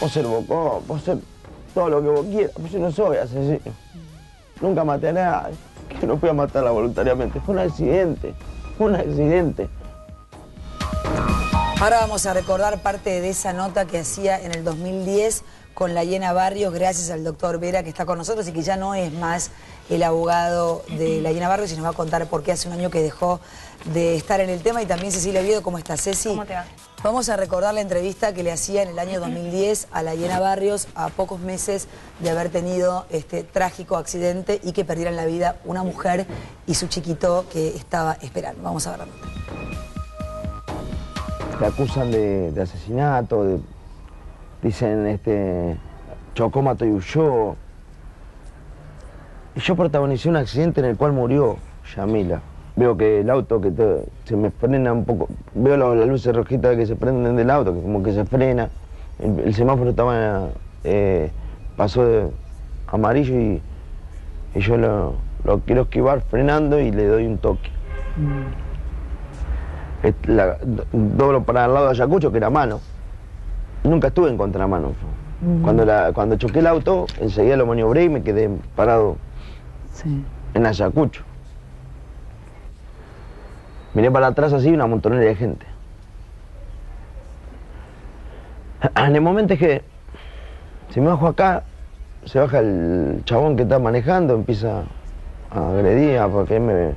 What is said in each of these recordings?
puedo ser bocón, puedo ser todo lo que vos quieras, pero yo no soy asesino. Nunca maté a nadie, que no fui a matarla voluntariamente, fue un accidente, fue un accidente. Ahora vamos a recordar parte de esa nota que hacía en el 2010 con Layena Barrios, gracias al doctor Vera que está con nosotros y que ya no es más el abogado de Layena Barrios y nos va a contar por qué hace un año que dejó de estar en el tema. Y también Cecilia Oviedo. ¿Cómo estás, Ceci? ¿Cómo te va? Vamos a recordar la entrevista que le hacía en el año 2010 a Layena Barrios, a pocos meses de haber tenido este trágico accidente y que perdieran la vida una mujer y su chiquito que estaba esperando. Vamos a ver la nota. Te acusan de asesinato, dicen, chocó, mató y huyó. Y yo protagonicé un accidente en el cual murió Yamila. Veo que el auto se me frena un poco, veo las luces rojitas que se prenden del auto, que como que se frena. El semáforo pasó de amarillo y yo lo quiero esquivar frenando y le doy un toque. Doblo para el lado de Ayacucho, que era mano. Nunca estuve en contramano. Cuando choqué el auto, enseguida lo maniobré y me quedé parado en Ayacucho. Miré para atrás así, una montonera de gente. En el momento es que si me bajo acá, se baja el chabón que está manejando, empieza a agredir, a boquearme,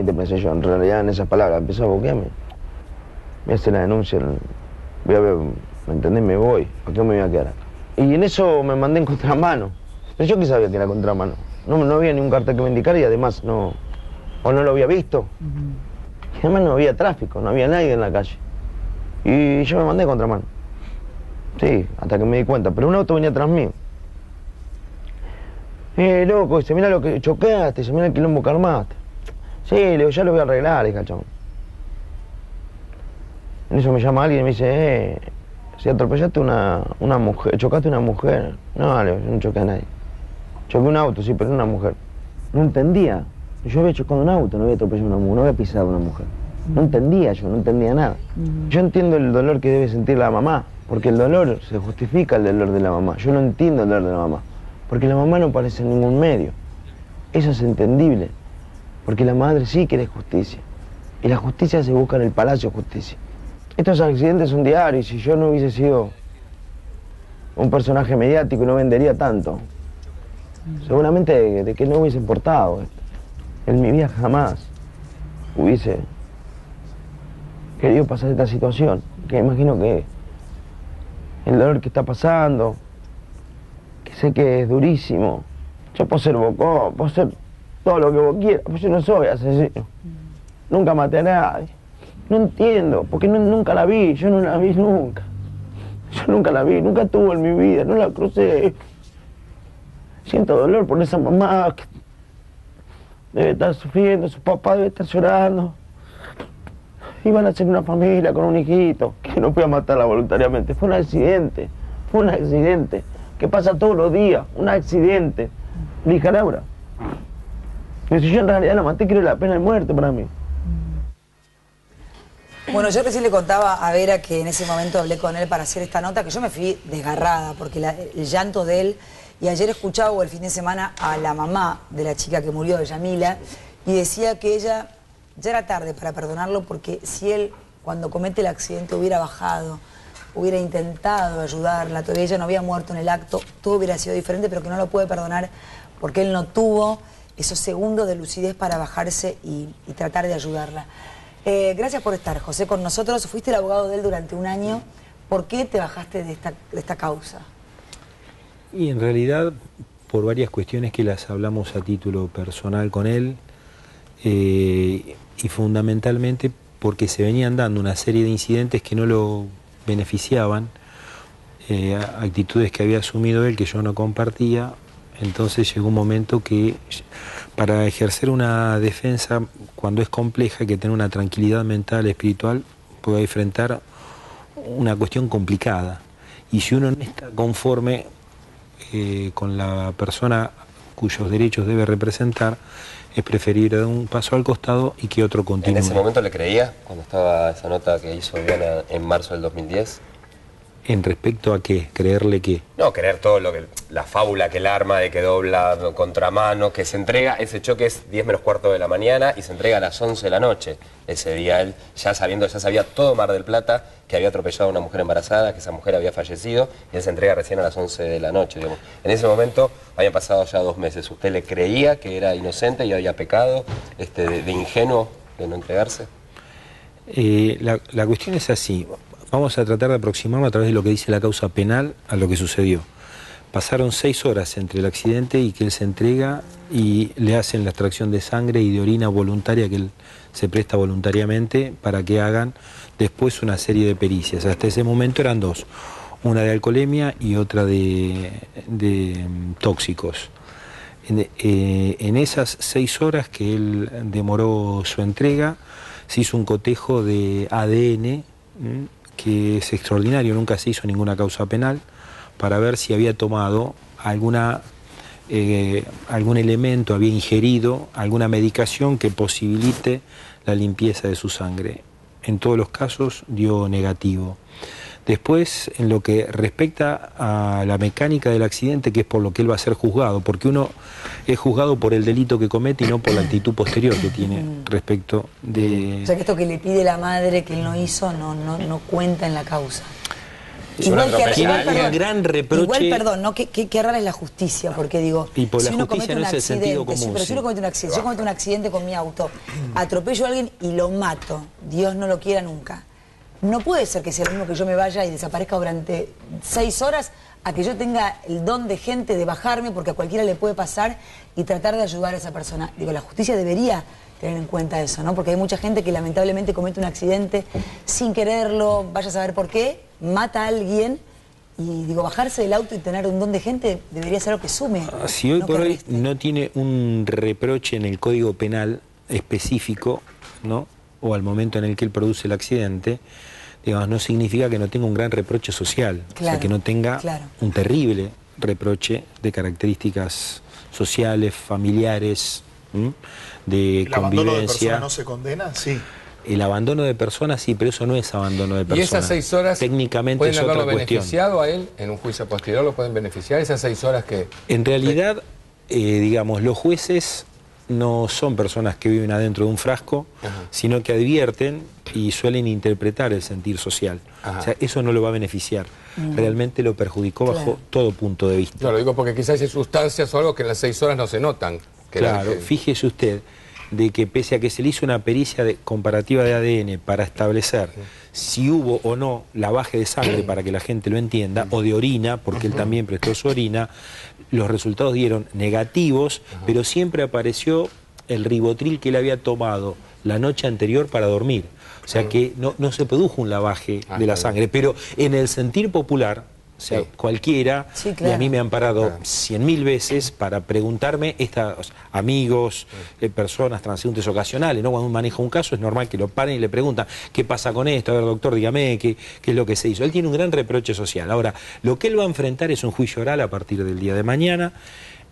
te pensé yo, en realidad en esas palabras, empezó a boquearme. Voy a hacer la denuncia, voy a ver, ¿me entendés? Me voy, ¿por qué me voy a quedar acá? Y en eso me mandé en contramano. Pero yo que sabía que era contramano. No había ningún cartel que me indicara y además no lo había visto. Y además no había tráfico, no había nadie en la calle. Y yo me mandé en contramano. Sí, hasta que me di cuenta, pero un auto venía atrás mío. Loco, dice, mira lo que chocaste, dice, mira el quilombo que armaste. Sí, le digo, ya lo voy a arreglar, le dije al chabón. En eso me llama alguien y me dice, si atropellaste una mujer, chocaste una mujer. No, le digo, yo no choqué a nadie. Choqué un auto, sí, pero no una mujer. No entendía. Yo había chocado un auto, no había atropellado una mujer, no había pisado a una mujer. No entendía yo, no entendía nada. Yo entiendo el dolor que debe sentir la mamá, porque el dolor se justifica el dolor de la mamá. Yo no entiendo el dolor de la mamá, porque la mamá no aparece en ningún medio. Eso es entendible, porque la madre sí quiere justicia. Y la justicia se busca en el Palacio de Justicia. Estos accidentes son diarios, y si yo no hubiese sido un personaje mediático y no vendería tanto, seguramente de que no hubiese importado esto. En mi vida jamás hubiese querido pasar esta situación, que imagino que el dolor que está pasando, que sé que es durísimo. Yo puedo ser bocón, puedo ser todo lo que vos quieras, pero yo no soy asesino. Nunca maté a nadie. No entiendo, porque nunca la vi, yo no la vi nunca. Yo nunca la vi, nunca estuvo en mi vida, no la crucé. Siento dolor por esa mamá que debe estar sufriendo, su papá debe estar llorando. Iban a ser una familia con un hijito, que no fui a matarla voluntariamente. Fue un accidente, que pasa todos los días, un accidente. Le dije a Laura, pero si yo en realidad la maté, quiero la pena de muerte para mí. Bueno, yo recién le contaba a Vera que en ese momento hablé con él para hacer esta nota, que yo me fui desgarrada, porque el llanto de él, y ayer escuchaba el fin de semana a la mamá de la chica que murió, de Yamila, y decía que ella, ya era tarde para perdonarlo, porque si él, cuando comete el accidente, hubiera bajado, hubiera intentado ayudarla, todavía ella no había muerto en el acto, todo hubiera sido diferente, pero que no lo puede perdonar porque él no tuvo esos segundos de lucidez para bajarse y tratar de ayudarla. Gracias por estar, José, con nosotros. Fuiste el abogado de él durante un año. ¿Por qué te bajaste de esta causa? Y en realidad, por varias cuestiones que las hablamos a título personal con él, y fundamentalmente porque se venían dando una serie de incidentes que no lo beneficiaban, actitudes que había asumido él que yo no compartía. Entonces llegó un momento que para ejercer una defensa, cuando es compleja, hay que tener una tranquilidad mental, espiritual, puede enfrentar una cuestión complicada. Y si uno no está conforme con la persona cuyos derechos debe representar, es preferible dar un paso al costado y que otro continúe. ¿En ese momento le creía, cuando estaba esa nota que hizo Diana en marzo del 2010? ¿En respecto a qué? ¿Creerle qué? No, creer todo lo que... La fábula que él arma de que dobla contramano, que se entrega... Ese choque es 10 menos cuarto de la mañana y se entrega a las 11 de la noche. Ese día él, ya sabía todo Mar del Plata, que había atropellado a una mujer embarazada, que esa mujer había fallecido, y él se entrega recién a las 11 de la noche, digamos. En ese momento habían pasado ya 2 meses. ¿Usted le creía que era inocente y había pecado, de ingenuo, de no entregarse? La cuestión es así. Vamos a tratar de aproximarnos a través de lo que dice la causa penal a lo que sucedió. Pasaron 6 horas entre el accidente y que él se entrega y le hacen la extracción de sangre y de orina voluntaria que él se presta voluntariamente para que hagan después una serie de pericias. Hasta ese momento eran 2, una de alcoholemia y otra de tóxicos. En esas 6 horas que él demoró su entrega, se hizo un cotejo de ADN, que es extraordinario, nunca se hizo ninguna causa penal, para ver si había tomado algún elemento, había ingerido alguna medicación que posibilite la limpieza de su sangre. En todos los casos dio negativo. Después, en lo que respecta a la mecánica del accidente, que es por lo que él va a ser juzgado, porque uno es juzgado por el delito que comete y no por la actitud posterior que tiene respecto de... O sea que esto que le pide la madre que él no hizo no cuenta en la causa. Igual un gran reproche. Igual, perdón, ¿no? Qué rara es la justicia, porque digo, y por si la uno justicia comete no un es el accidente, sentido común, pero si uno comete un accidente, si yo cometo un accidente con mi auto, atropello a alguien y lo mato, Dios no lo quiera nunca. No puede ser que sea lo mismo que yo me vaya y desaparezca durante 6 horas a que yo tenga el don de gente de bajarme, porque a cualquiera le puede pasar, y tratar de ayudar a esa persona. Digo, la justicia debería tener en cuenta eso, ¿no? Porque hay mucha gente que lamentablemente comete un accidente sin quererlo, vaya a saber por qué, mata a alguien, y digo, bajarse del auto y tener un don de gente debería ser lo que sume. Si hoy por hoy no tiene un reproche en el Código Penal específico, ¿no?, o al momento en el que él produce el accidente, digamos, no significa que no tenga un gran reproche social, claro, o sea, que no tenga un terrible reproche de características sociales, familiares, de ¿El convivencia. abandono de personas no se condena? Sí. El abandono de personas sí, pero eso no es abandono de personas. ¿Y esas 6 horas técnicamente es otra cuestión? ¿Pueden haberlo beneficiado a él en un juicio posterior? ¿Lo pueden beneficiar esas 6 horas que...? En realidad, digamos, los jueces no son personas que viven adentro de un frasco, sino que advierten y suelen interpretar el sentir social. O sea, eso no lo va a beneficiar. Realmente lo perjudicó bajo todo punto de vista. No, lo digo porque quizás hay sustancias o algo que en las 6 horas no se notan. Claro, fíjese usted de que pese a que se le hizo una pericia comparativa de ADN para establecer si hubo o no lavaje de sangre, para que la gente lo entienda, o de orina, porque él también prestó su orina, los resultados dieron negativos, pero siempre apareció el ribotril que él había tomado la noche anterior para dormir. O sea que no se produjo un lavaje de la sangre, pero en el sentir popular, o sea, cualquiera, y a mí me han parado 100.000 veces para preguntarme, amigos, personas, transeúntes ocasionales, ¿no? Cuando uno maneja un caso es normal que lo paren y le preguntan, ¿qué pasa con esto? A ver, doctor, dígame, ¿qué es lo que se hizo? Él tiene un gran reproche social. Ahora, lo que él va a enfrentar es un juicio oral a partir del día de mañana,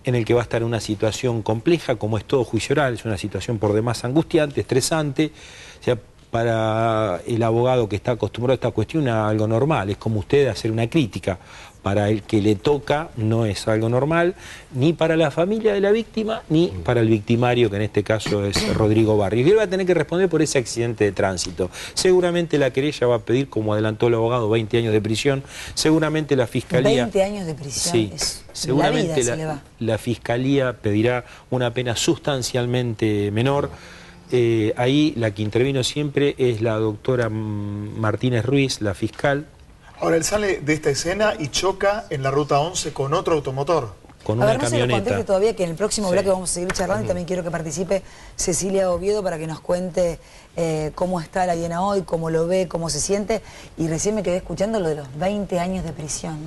en el que va a estar en una situación compleja, como es todo juicio oral, es una situación por demás angustiante, estresante, o sea, para el abogado que está acostumbrado a esta cuestión es algo normal, es como usted hacer una crítica. Para el que le toca no es algo normal, ni para la familia de la víctima, ni para el victimario, que en este caso es Rodrigo Barrios. Y él va a tener que responder por ese accidente de tránsito. Seguramente la querella va a pedir, como adelantó el abogado, 20 años de prisión. Seguramente la fiscalía... 20 años de prisión, sí, seguramente la vida se le va. La fiscalía pedirá una pena sustancialmente menor. Ahí la que intervino siempre es la doctora Martínez Ruiz, la fiscal. Ahora, él sale de esta escena y choca en la ruta 11 con otro automotor. Con una camioneta. No se lo conteste todavía, que en el próximo bloque vamos a seguir charlando y también quiero que participe Cecilia Oviedo para que nos cuente cómo está la Diana hoy, cómo lo ve, cómo se siente. Y recién me quedé escuchando lo de los 20 años de prisión,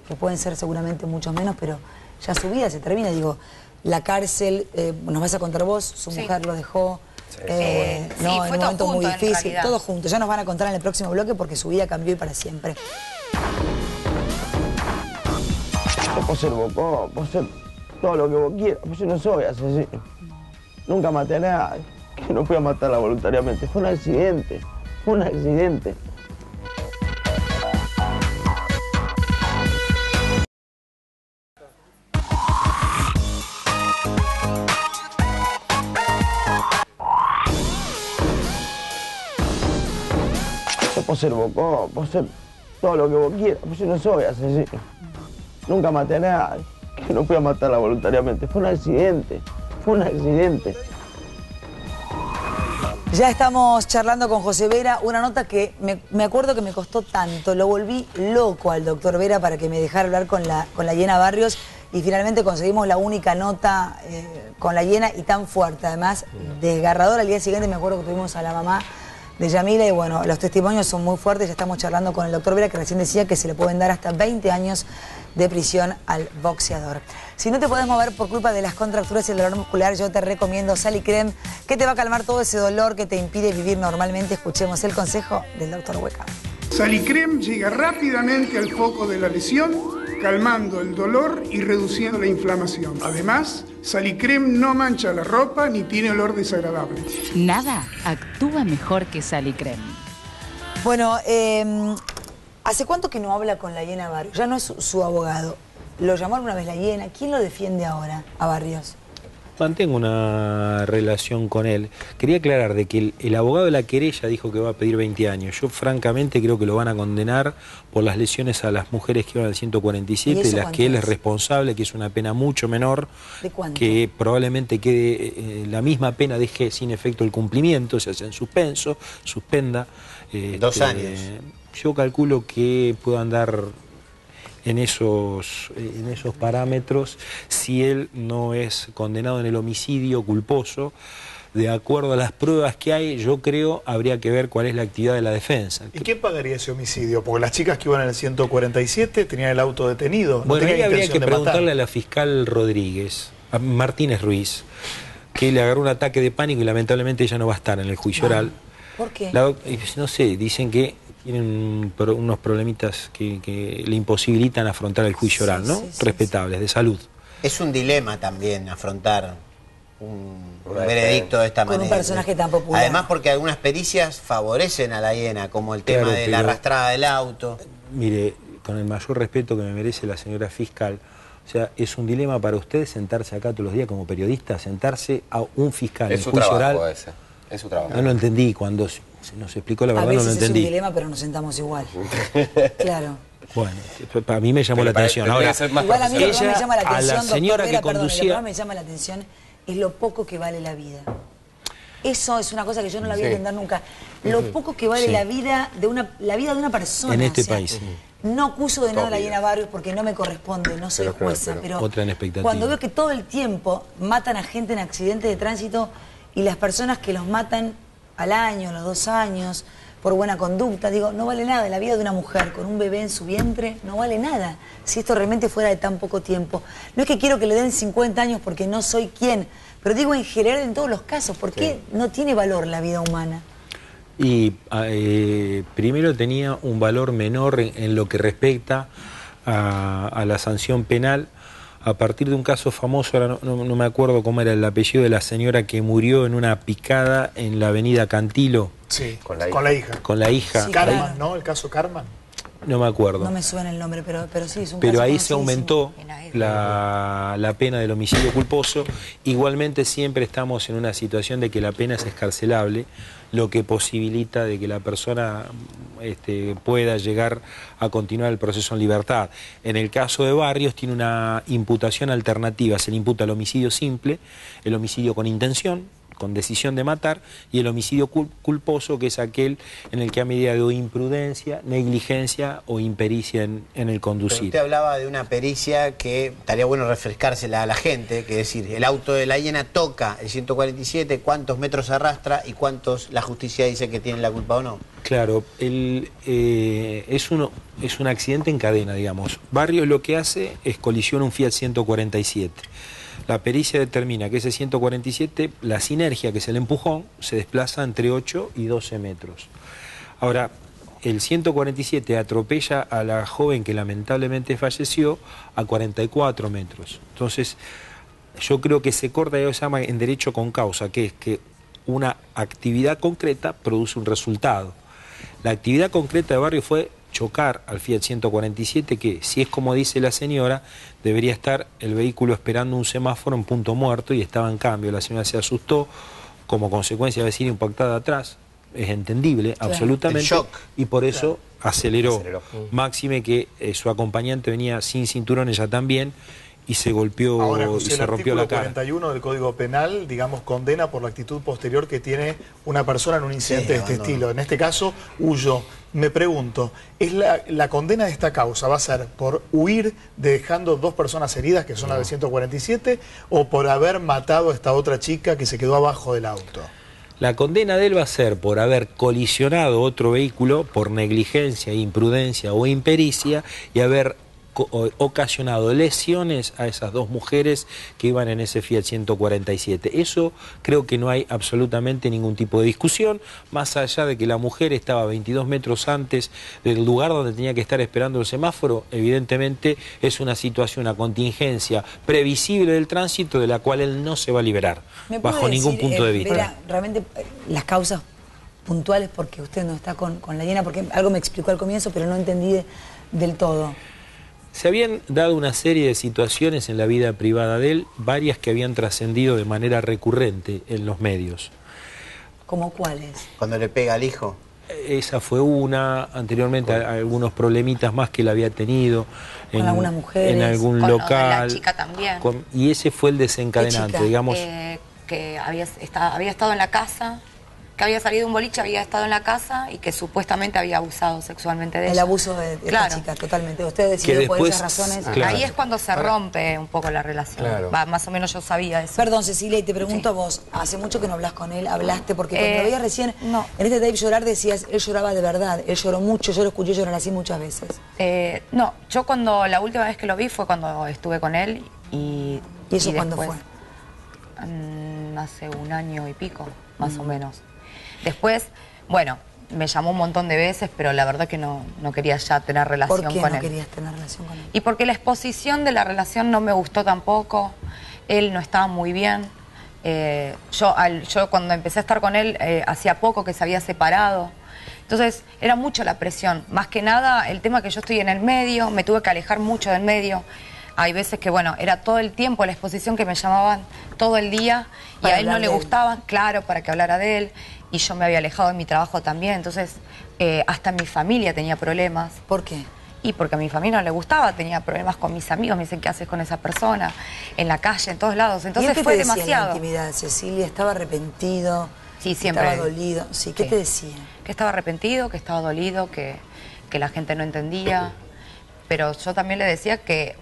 que pueden ser seguramente muchos menos, pero ya su vida se termina. Digo, la cárcel, nos vas a contar vos, su mujer lo dejó... no, en un momento muy difícil, todo junto. Ya nos van a contar en el próximo bloque porque su vida cambió y para siempre. Vos ser bocón, vos ser todo lo que vos quieras, pues yo no soy asesino. Nunca maté a nadie, que no fui a matarla voluntariamente. Fue un accidente, fue un accidente. puedo ser bocón, puedo ser todo lo que vos quieras, pero yo no soy asesino. Nunca maté a nadie, que no fui a matarla voluntariamente, fue un accidente, fue un accidente. Ya estamos charlando con José Vera, una nota que me acuerdo que me costó tanto, lo volví loco al doctor Vera para que me dejara hablar con la Hiena Barrios y finalmente conseguimos la única nota con la Hiena y tan fuerte, además desgarradora. Al día siguiente me acuerdo que tuvimos a la mamá de Yamila y bueno, los testimonios son muy fuertes. Ya estamos charlando con el doctor Vera que recién decía que se le pueden dar hasta 20 años de prisión al boxeador. Si no te podés mover por culpa de las contracturas y el dolor muscular, yo te recomiendo Salicrem, que te va a calmar todo ese dolor que te impide vivir normalmente. Escuchemos el consejo del doctor Hueca. Salicrem llega rápidamente al foco de la lesión, calmando el dolor y reduciendo la inflamación. Además, Salicrem no mancha la ropa ni tiene olor desagradable. Nada actúa mejor que Salicrem. Bueno, ¿hace cuánto que no habla con la Hiena Barrios? Ya no es su abogado. Lo llamó alguna vez la Hiena. ¿Quién lo defiende ahora a Barrios? Mantengo una relación con él. Quería aclarar de que el abogado de la querella dijo que va a pedir 20 años. Yo francamente creo que lo van a condenar por las lesiones a las mujeres que iban al 147, de las que él es responsable, que es una pena mucho menor. ¿De cuánto? Que probablemente quede la misma pena, deje sin efecto el cumplimiento, se hace en suspenso, suspenda. 2 años. Yo calculo que puedo andar en esos parámetros si él no es condenado en el homicidio culposo. De acuerdo a las pruebas que hay, yo creo habría que ver cuál es la actividad de la defensa. ¿Y quién pagaría ese homicidio? Porque las chicas que iban en el 147 tenían el auto detenido. Bueno, ahí habría que preguntarle matar. a la fiscal Rodríguez, a Martínez Ruiz, que le agarró un ataque de pánico y lamentablemente ella no va a estar en el juicio oral. ¿Por qué? No sé, dicen que tienen unos problemitas que le imposibilitan afrontar el juicio oral, ¿no? Respetables, de salud. Es un dilema también afrontar un veredicto de esta manera. Con un personaje tan popular. Además porque algunas pericias favorecen a la Hiena, como el tema de la arrastrada del auto. Mire, con el mayor respeto que me merece la señora fiscal, o sea, es un dilema para usted sentarse acá todos los días como periodista, sentarse a un fiscal en el juicio oral. Es su trabajo. No lo entendí, cuando se nos explicó la verdad no lo entendí. A veces es un dilema, pero nos sentamos igual. Claro. Bueno, a mí me llamó la atención. Ahora, igual a mí lo que me llama la atención, a la señora doctor Vera, que conducía... perdón, lo que me llama la atención es lo poco que vale la vida. Eso es una cosa que yo no la voy a entender nunca. Lo poco que vale la vida de una persona. En este país. No acuso de nada a la Hiena Barrios porque no me corresponde, no soy jueza, pero otra en expectativa. Cuando veo que todo el tiempo matan a gente en accidentes de tránsito y las personas que los matan al año, a los 2 años, por buena conducta, digo, no vale nada. La vida de una mujer con un bebé en su vientre no vale nada. Si esto realmente fuera de tan poco tiempo. No es que quiero que le den 50 años porque no soy quien, pero digo en general en todos los casos, ¿por qué no tiene valor la vida humana? Y primero tenía un valor menor en lo que respecta a la sanción penal, a partir de un caso famoso, ahora no me acuerdo cómo era el apellido de la señora que murió en una picada en la avenida Cantilo. Sí, con la hija. Con la hija. Sí, Carman, claro. ¿no? El caso Carman. No me acuerdo. No me suena el nombre, pero sí, es un Pero caso ahí se conocidísimo. aumentó la pena del homicidio culposo. Igualmente siempre estamos en una situación de que la pena es excarcelable, lo que posibilita de que la persona pueda llegar a continuar el proceso en libertad. En el caso de Barrios tiene una imputación alternativa, se le imputa el homicidio simple, el homicidio con intención, con decisión de matar, y el homicidio culposo, que es aquel en el que a medida de imprudencia, negligencia o impericia en el conducir. Pero usted hablaba de una pericia que estaría bueno refrescársela a la gente, que es decir, el auto de la Hiena toca el 147, cuántos metros arrastra y cuántos la justicia dice que tienen la culpa o no. Claro, es un accidente en cadena, digamos. Barrios lo que hace es colisiona un Fiat 147. La pericia determina que ese 147, la sinergia, que es el empujón, se desplaza entre 8 y 12 metros. Ahora, el 147 atropella a la joven que lamentablemente falleció a 44 metros. Entonces, yo creo que se corta, y se llama en derecho con causa, que es que una actividad concreta produce un resultado. La actividad concreta de Barrios fue chocar al Fiat 147, que, si es como dice la señora, debería estar el vehículo esperando un semáforo en punto muerto y estaba en cambio. La señora se asustó, como consecuencia de haber sido impactada atrás, es entendible, absolutamente, El shock. y por eso aceleró. Máxime que su acompañante venía sin cinturón, ella también, y se golpeó Ahora, y José, se el rompió la artículo cara. 41 del Código Penal, digamos, condena por la actitud posterior que tiene una persona en un incidente de este estilo. En este caso, huyó. Me pregunto, ¿es la condena de esta causa va a ser por huir dejando 2 personas heridas, que son las de 147, o por haber matado a esta otra chica que se quedó abajo del auto? La condena de él va a ser por haber colisionado otro vehículo por negligencia, imprudencia o impericia y haber ocasionado lesiones a esas 2 mujeres que iban en ese Fiat 147. Eso creo que no hay absolutamente ningún tipo de discusión, más allá de que la mujer estaba 22 metros antes del lugar donde tenía que estar esperando el semáforo. Evidentemente es una situación, una contingencia previsible del tránsito de la cual él no se va a liberar, bajo ningún punto de vista. Vera, realmente las causas puntuales, porque usted no está con la llena, porque algo me explicó al comienzo, pero no entendí del todo. Se habían dado una serie de situaciones en la vida privada de él, varias que habían trascendido de manera recurrente en los medios. ¿Cómo cuáles? Cuando le pega al hijo. Esa fue una, anteriormente algunos problemitas más que él había tenido con algunas mujeres, en algún con local. La chica también. Y ese fue el desencadenante, digamos. Que había estado en la casa, que había salido de un boliche, había estado en la casa y que supuestamente había abusado sexualmente de ella. El abuso de esta chica, totalmente. Usted decidió por esas razones. Ahí es cuando se rompe un poco la relación. Más o menos yo sabía eso. Perdón, Cecilia, y te pregunto a vos, hace mucho que no hablas con él, hablaste, porque cuando lo veías recién, en este tape llorar decías, él lloraba de verdad, él lloró mucho, yo lo escuché llorar así muchas veces. No, yo cuando la última vez que lo vi fue cuando estuve con él y eso cuándo fue? Hace 1 año y pico, más o menos. Después, bueno, me llamó un montón de veces, pero la verdad que no quería ya tener relación con él. ¿Por qué no querías tener relación con él? Y porque la exposición de la relación no me gustó tampoco, él no estaba muy bien. Yo cuando empecé a estar con él, hacía poco que se había separado. Entonces, era mucho la presión. Más que nada, el tema que yo estoy en el medio, me tuve que alejar mucho del medio. Hay veces que, bueno, era todo el tiempo la exposición que me llamaban todo el día y a él no le gustaba, claro, para que hablara de él. Y yo me había alejado de mi trabajo también, entonces hasta mi familia tenía problemas. ¿Por qué? Y porque a mi familia no le gustaba, tenía problemas con mis amigos, me dicen, ¿qué haces con esa persona? En la calle, en todos lados, entonces fue demasiado. ¿Qué te decía en la intimidad, Cecilia? ¿Estaba arrepentido? Sí, siempre. ¿Estaba dolido? Sí, ¿qué te decía? Que estaba arrepentido, que estaba dolido, que la gente no entendía, pero yo también le decía que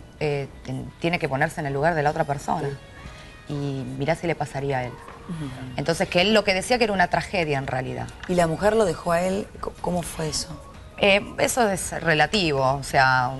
tiene que ponerse en el lugar de la otra persona y mirá si le pasaría a él. Entonces que él lo que decía que era una tragedia en realidad. ¿Y la mujer lo dejó a él? ¿Cómo fue eso? Eso es relativo, o sea,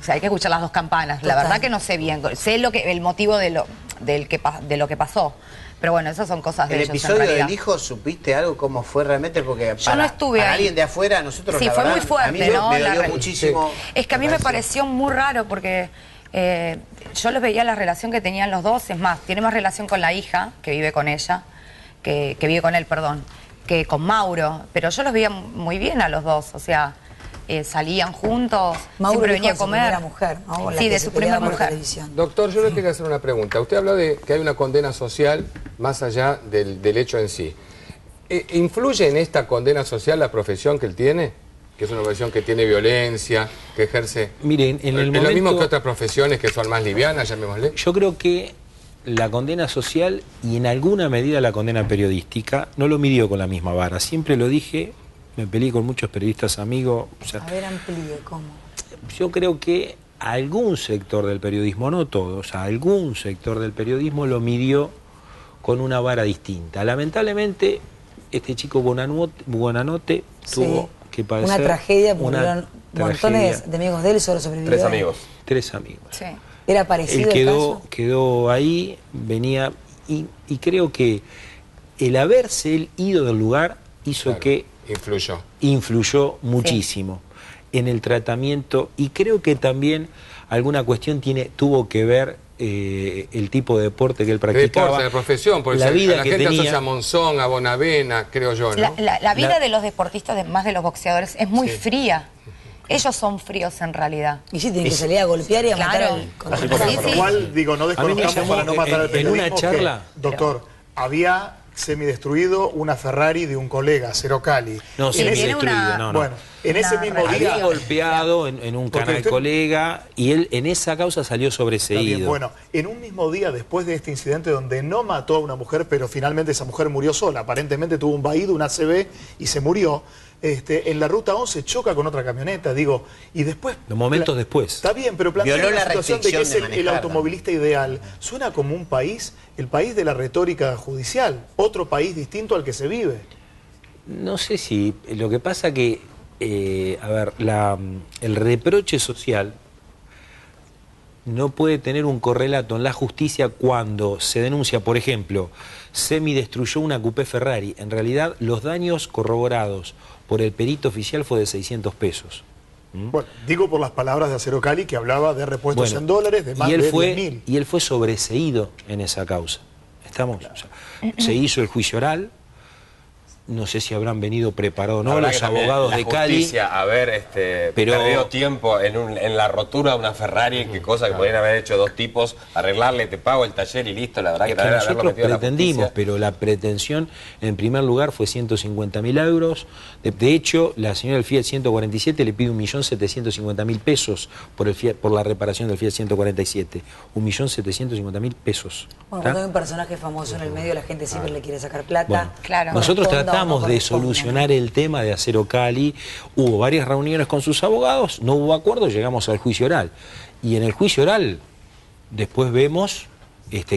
hay que escuchar las 2 campanas. Total. La verdad que no sé bien, sé el motivo de lo que pasó. Pero bueno, esas son cosas de ellos en realidad. ¿El episodio del hijo supiste algo cómo fue realmente? Porque yo no estuve para ahí. alguien de afuera, nosotros sí, la fue verdad, muy fuerte, a mí ¿no? me dolió muchísimo. Es que a mí me pareció muy raro porque yo les veía la relación que tenían los dos. Es más, tiene más relación con la hija, que vive con ella, que vive con él, perdón, que con Mauro. Pero yo los veía muy bien a los dos, o sea, salían juntos, Mauro siempre venía a comer. De su primera mujer, ¿no? Sí, de su primera mujer. Doctor, yo le quiero hacer una pregunta. Usted habló de que hay una condena social más allá del hecho en sí. ¿Influye en esta condena social la profesión que él tiene? Que es una profesión que tiene violencia, que ejerce... Miren, en el momento... ¿Es lo mismo que otras profesiones que son más livianas, llamémosle? Yo creo que la condena social y en alguna medida la condena periodística no lo midió con la misma vara. Siempre lo dije, me peleé con muchos periodistas amigos. O sea, a ver, amplíe, ¿cómo? Yo creo que algún sector del periodismo, no todos, algún sector del periodismo lo midió con una vara distinta. Lamentablemente, este chico Buonanotte tuvo que padecer una tragedia, murieron montones de amigos de él, solo sobrevivieron. 3 amigos. 3 amigos. Sí. ¿Era parecido Él el caso? quedó ahí, venía, y creo que el haberse él ido del lugar hizo que... Influyó muchísimo en el tratamiento, y creo que también alguna cuestión tuvo que ver el tipo de deporte que él practicaba. Deporte, de profesión, porque la vida la que gente tenía. asocia a Monzón, a Bonavena, creo yo, ¿no? La vida de los deportistas, más de los boxeadores, es muy fría. Ellos son fríos en realidad. Y sí, tienen que salir a golpear y a matar al... Por lo cual, digo, no desconozcamos para no matar al periodismo. En una charla... Doctor, había semidestruido una Ferrari de un colega, Cero Cali. No, semidestruido, una- no. Bueno, en ese mismo Había día... golpeado en un Porque canal usted- colega y él en esa causa salió Está bien, sobreseído. bueno, en un mismo día después de este incidente donde no mató a una mujer, pero finalmente esa mujer murió sola, aparentemente tuvo un vaído, un ACV y se murió, en la ruta 11 choca con otra camioneta, digo, y después... Los momentos después. Está bien, pero plantea Violó una la situación de que es restricción de el manejar, automovilista ideal. Suena como un país, el país de la retórica judicial, otro país distinto al que se vive. No sé si... Lo que pasa que, a ver, el reproche social no puede tener un correlato en la justicia cuando se denuncia, por ejemplo, semidestruyó una coupé Ferrari. En realidad, los daños corroborados por el perito oficial fue de 600 pesos. Bueno, digo por las palabras de Acero Cali que hablaba de repuestos Bueno, en dólares de más y él de fue 10.000. Y él fue sobreseído en esa causa. ¿Estamos? O sea, se hizo el juicio oral. No sé si habrán venido preparados o no Habrá los que también abogados la de Cali. justicia haber Pero- perdido tiempo en la rotura de una Ferrari, que cosa que podrían haber hecho dos tipos, arreglarle, te pago el taller y listo. La verdad que Es que también haberlo nosotros metido a la pretendimos, justicia. pero la pretensión en primer lugar fue 150.000 euros. De hecho, la señora del Fiat 147 le pide 1.750.000 pesos por la reparación del Fiat 147. 1.750.000 pesos. Bueno, ¿tá? cuando hay un personaje famoso en el medio, la gente siempre le quiere sacar plata. Bueno, Claro. nosotros Corresponda o no tratamos de corresponda. solucionar el tema de Acero Cali, hubo varias reuniones con sus abogados, no hubo acuerdo, llegamos al juicio oral. Y en el juicio oral después vemos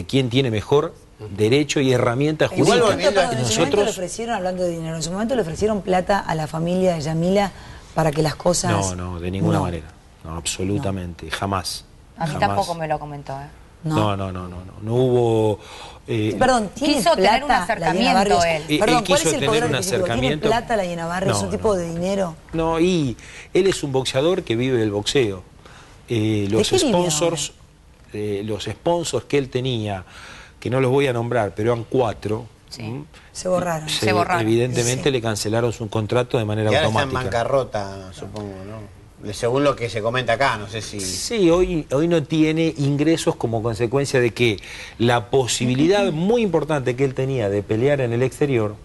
quién tiene mejor derecho y herramientas Igual jurídicas. volviendo a- En su momento le Nosotros... ofrecieron, hablando de dinero, en su momento le ofrecieron plata a la familia de Yamila para que las cosas... No, de ninguna No. manera. No, absolutamente, jamás. A mí jamás. tampoco me lo comentó, ¿eh? No hubo... Perdón, ¿tiene Quiso plata tener un la acercamiento Diana Barrios? él. Perdón, Él ¿cuál quiso es el tener poder un adquisitivo? ¿Tiene acercamiento. plata la Diana Barrios? No, ¿Un tipo no. de dinero? No, y él es un boxeador que vive del boxeo. Los qué vive sponsors, los sponsors que él tenía, que no los voy a nombrar, pero eran 4. Sí. Se borraron. Se borraron. Evidentemente Sí. le cancelaron su contrato de manera Y ahora está en automática. bancarrota, supongo, ¿no? Según lo que se comenta acá, no sé si... Sí, hoy no tiene ingresos como consecuencia de que la posibilidad muy importante que él tenía de pelear en el exterior,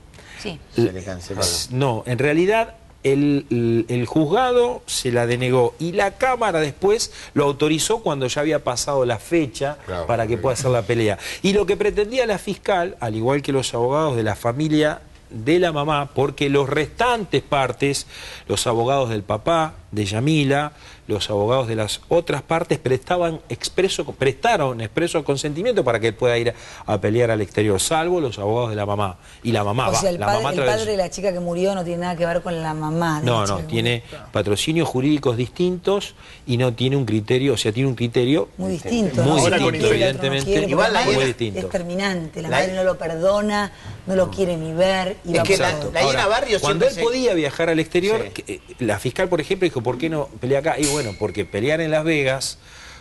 Sí. Se le canceló. no, en realidad el juzgado se la denegó y la Cámara después lo autorizó cuando ya había pasado la fecha Claro, para que pueda hacer la pelea. Y lo que pretendía la fiscal, al igual que los abogados de la familia de la mamá, porque los restantes partes, los abogados del papá, de Yamila, los abogados de las otras partes prestaron expreso consentimiento para que él pueda ir a pelear al exterior, salvo los abogados de la mamá. Y la mamá O sea, el la mamá padre de la chica que murió no tiene nada que ver con la mamá. de no, la chica no, que tiene murió. patrocinios jurídicos distintos y no tiene un criterio, o sea, tiene un criterio Muy distinto. Muy ¿no? Ahora Uno con quiere, el otro no evidentemente, quiere, porque igual la la madre Diana- muy distinto. es terminante, la La- madre no lo perdona, no lo quiere ni ver. Y Es va que por la- todo. la Diana Barrios Cuando él siempre se- podía viajar al exterior, Sí. la fiscal, por ejemplo, dijo, ¿por qué no pelea acá? Y bueno, porque pelear en Las Vegas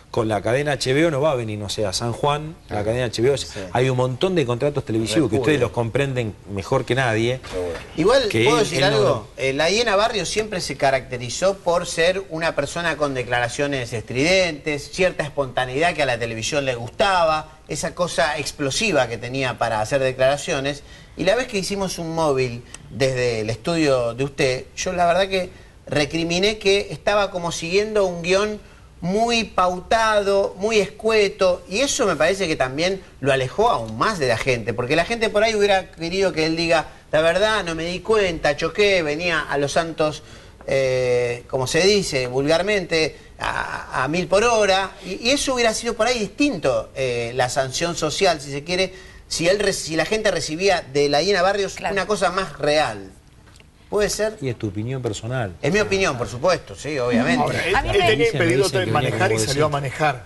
con la cadena HBO no va a venir, no sé, a San Juan, la cadena HBO, hay un montón de contratos televisivos que ustedes los comprenden mejor que nadie. Igual, que ¿puedo él- decir él no- algo? La Diana Barrios siempre se caracterizó por ser una persona con declaraciones estridentes, cierta espontaneidad que a la televisión le gustaba, esa cosa explosiva que tenía para hacer declaraciones. Y la vez que hicimos un móvil desde el estudio de usted, yo la verdad que recriminé que estaba como siguiendo un guión muy pautado, muy escueto, y eso me parece que también lo alejó aún más de la gente, porque la gente por ahí hubiera querido que él diga, la verdad, no me di cuenta, choqué, venía a los santos, como se dice vulgarmente, a 1000 por hora, y eso hubiera sido por ahí distinto, la sanción social, si se quiere, si la gente recibía de la Diana Barrios Claro. una cosa más real. ¿Puede ser? Y es tu opinión personal. Es mi opinión, por supuesto, sí, obviamente. Ahora, él, A mí él me- tenía Dicen, impedido dicen que manejar venía y como salió a decente. manejar.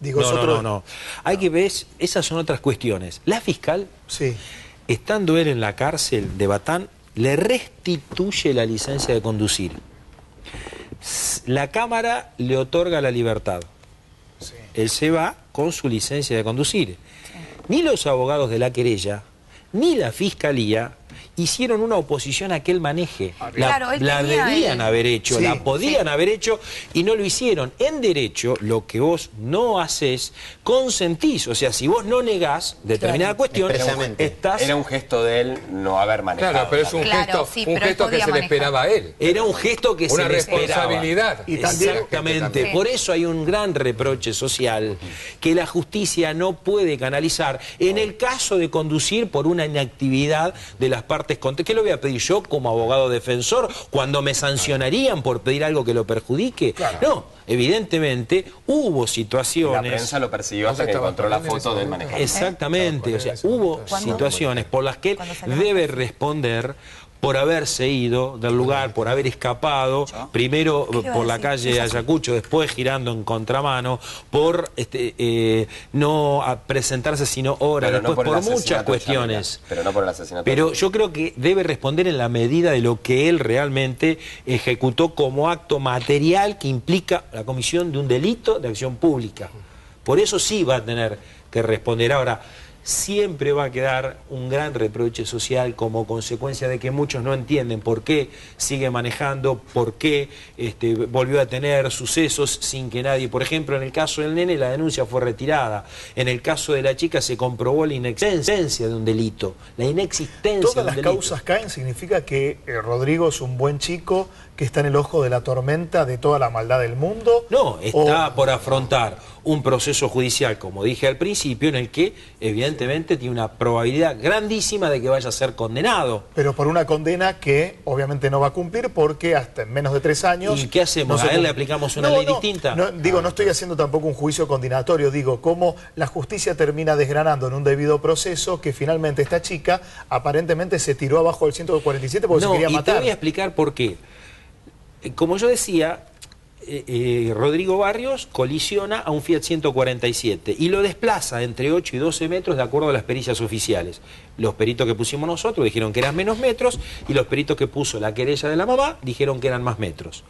Digo, es No, otro... no. Hay que ver, esas son otras cuestiones. La fiscal, Sí. estando él en la cárcel de Batán, le restituye la licencia de conducir. La Cámara le otorga la libertad. Él se va con su licencia de conducir. Ni los abogados de la querella, ni la Fiscalía hicieron una oposición a que él maneje. Claro, él la tenía debían el- haber hecho, Sí, la podían haber hecho y no lo hicieron. En derecho, lo que vos no haces, consentís. O sea, si vos no negás determinada cuestión, Expresamente. estás... Era un gesto de él no haber manejado. Claro, pero es un Claro, gesto, sí, un pero él gesto que podía se le manejar. esperaba a él. Era un gesto que Una se le esperaba. responsabilidad. Y también- Exactamente. Sí. Por eso hay un gran reproche social que la justicia no puede canalizar en el caso de conducir por una inactividad de las partes contrarias. ¿Qué lo voy a pedir yo como abogado defensor cuando me sancionarían por pedir algo que lo perjudique? No, evidentemente hubo La situaciones... prensa lo persiguió hasta que encontró la foto del manejador. Exactamente, o sea, hubo situaciones por las que él debe responder por haberse ido del lugar, por haber escapado, primero iba a por la decir? calle Ayacucho, después girando en contramano, por no presentarse sino horas, Pero no después por el por muchas asesinato de cuestiones. Yamila, pero no por el asesinato. Pero yo creo que debe responder en la medida de lo que él realmente ejecutó como acto material que implica la comisión de un delito de acción pública. Por eso sí va a tener que responder. Ahora, siempre va a quedar un gran reproche social como consecuencia de que muchos no entienden por qué sigue manejando, por qué volvió a tener sucesos sin que nadie... Por ejemplo, en el caso del nene la denuncia fue retirada. En el caso de la chica se comprobó la inexistencia de un delito. La inexistencia Todas de un las delito. causas caen, significa que Rodrigo es un buen chico que está en el ojo de la tormenta de toda la maldad del mundo. No, está o- por afrontar un proceso judicial, como dije al principio, en el que evidentemente tiene una probabilidad grandísima de que vaya a ser condenado. Pero por una condena que obviamente no va a cumplir porque hasta en menos de 3 años... ¿Y qué hacemos? se ¿A él le cum- aplicamos una ley distinta? No, digo, no estoy haciendo tampoco un juicio condenatorio, digo, cómo la justicia termina desgranando en un debido proceso que finalmente esta chica aparentemente se tiró abajo del 147 porque se quería y matar. te voy a explicar por qué. Como yo decía, Rodrigo Barrios colisiona a un Fiat 147 y lo desplaza entre 8 y 12 metros de acuerdo a las pericias oficiales. Los peritos que pusimos nosotros dijeron que eran menos metros y los peritos que puso la querella de la mamá dijeron que eran más metros.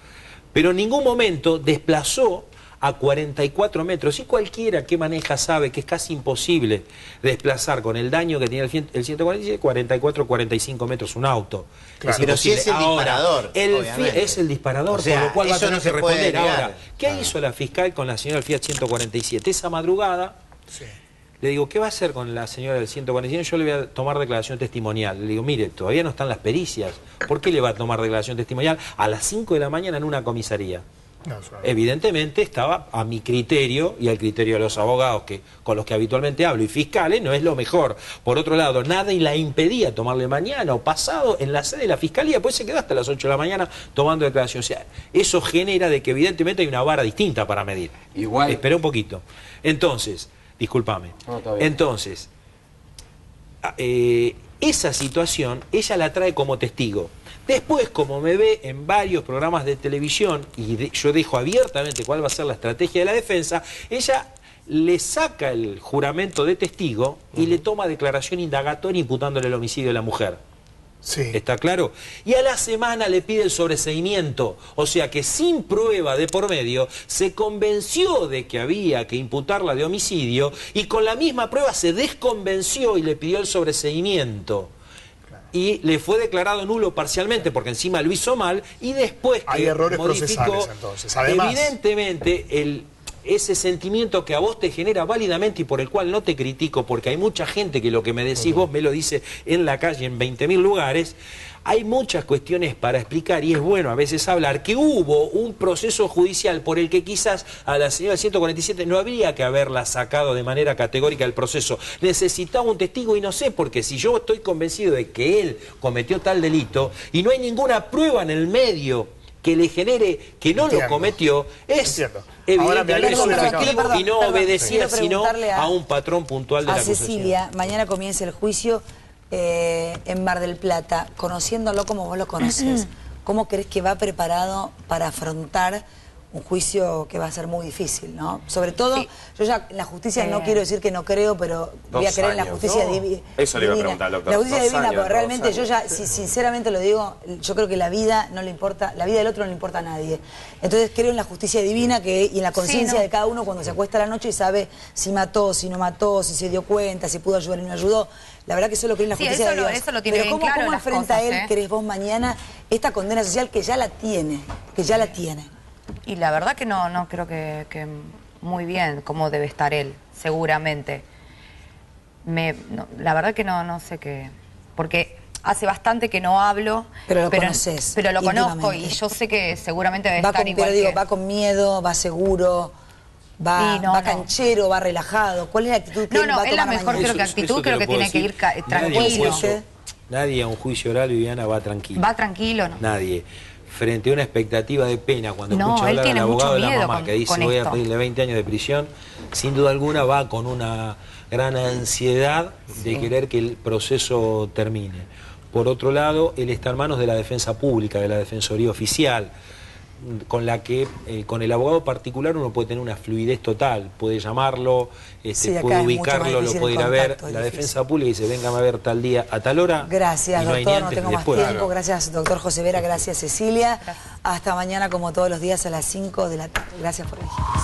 Pero en ningún momento desplazó a 44 metros. Y cualquiera que maneja sabe que es casi imposible desplazar con el daño que tenía el 147, 44, 45 metros un auto. Claro. Pero sí imposible. es el disparador, Ahora, obviamente. es el disparador, O sea, por lo cual va a eso tener no se que puede responder. negar. Ahora, ¿qué hizo la fiscal con la señora del Fiat 147? Esa madrugada, le digo, ¿qué va a hacer con la señora del 147? Yo le voy a tomar declaración testimonial. Le digo, mire, todavía no están las pericias. ¿Por qué le va a tomar declaración testimonial a las 5 de la mañana en una comisaría? No, eso no. Evidentemente estaba a mi criterio y al criterio de los abogados con los que habitualmente hablo y fiscales, no es lo mejor. Por otro lado, nada y la impedía tomarle mañana o pasado en la sede de la fiscalía, pues se quedó hasta las 8 de la mañana tomando declaración. O sea, eso genera de que evidentemente hay una vara distinta para medir. Igual. Espera un poquito. Entonces, discúlpame. No, está bien. Entonces, esa situación ella la trae como testigo. Después, como me ve en varios programas de televisión, y yo dejo abiertamente cuál va a ser la estrategia de la defensa, ella le saca el juramento de testigo y le toma declaración indagatoria imputándole el homicidio de la mujer. Sí. ¿Está claro? Y a la semana le pide el sobreseimiento. O sea que sin prueba de por medio se convenció de que había que imputarla de homicidio y con la misma prueba se desconvenció y le pidió el sobreseimiento. Y le fue declarado nulo parcialmente porque encima lo hizo mal y después que Hay errores modificó, procesales, entonces. Además, evidentemente ese sentimiento que a vos te genera válidamente y por el cual no te critico, porque hay mucha gente que lo que me decís vos me lo dice en la calle, en 20.000 lugares, hay muchas cuestiones para explicar y es bueno a veces hablar que hubo un proceso judicial por el que quizás a la señora 147 no habría que haberla sacado de manera categórica del proceso. Necesitaba un testigo y no sé, porque si yo estoy convencido de que él cometió tal delito y no hay ninguna prueba en el medio que le genere que no Entiendo. lo cometió, es Entiendo. Ahora me evidentemente alejo de la subjetivo causa. y no Perdón, obedecía quiero sino preguntarle a un patrón puntual de la A acusación. Cecilia, mañana comienza el juicio en Mar del Plata, conociéndolo como vos lo conoces. ¿Cómo crees que va preparado para afrontar un juicio que va a ser muy difícil, ¿no? Sobre todo, yo ya en la justicia no quiero decir que no creo, pero voy a 2 creer en la años, justicia ¿no? divina. Eso le iba a preguntar, doctor. La justicia 2 divina, años, porque 2 realmente yo ya, años. si sinceramente lo digo, yo creo que la vida no le importa, la vida del otro no le importa a nadie. Entonces creo en la justicia divina y en la conciencia no. de cada uno cuando se acuesta a la noche y sabe si mató, si no mató, si se dio cuenta, si pudo ayudar y no ayudó. la verdad que solo cree en la justicia de Dios. Eso lo tiene Pero bien ¿cómo, claro cómo las enfrenta cosas, él, crees vos, mañana esta condena social que ya la tiene? Y la verdad que no creo que muy bien cómo debe estar él, seguramente. La verdad que no sé qué... Porque hace bastante que no hablo. Pero lo conoces. Pero lo conozco y yo sé que seguramente debe estar igual pero digo, que... va con miedo, va seguro, va canchero, va relajado. ¿Cuál es la actitud que él va a tomar es la mejor mañana? creo que actitud, creo que tiene que ir tranquilo. Nadie a un juicio oral, Viviana, va tranquilo. Va tranquilo, ¿no? Nadie. Frente a una expectativa de pena, cuando escucha él hablar tiene al abogado de mucho la miedo mamá que dice voy a pedirle 20 años de prisión, sin duda alguna va con una gran ansiedad de querer que el proceso termine. Por otro lado, él está en manos de la defensa pública, de la defensoría oficial, con la que, con el abogado particular uno puede tener una fluidez total, puede llamarlo, puede ubicarlo, lo puede ir a ver. La defensa pública dice, véngame a ver tal día, a tal hora. Gracias, y no doctor, no tengo más tiempo. Gracias, doctor José Vera, Perfecto. gracias, Cecilia. Gracias. Hasta mañana, como todos los días, a las 5 de la tarde. Gracias por elegirnos.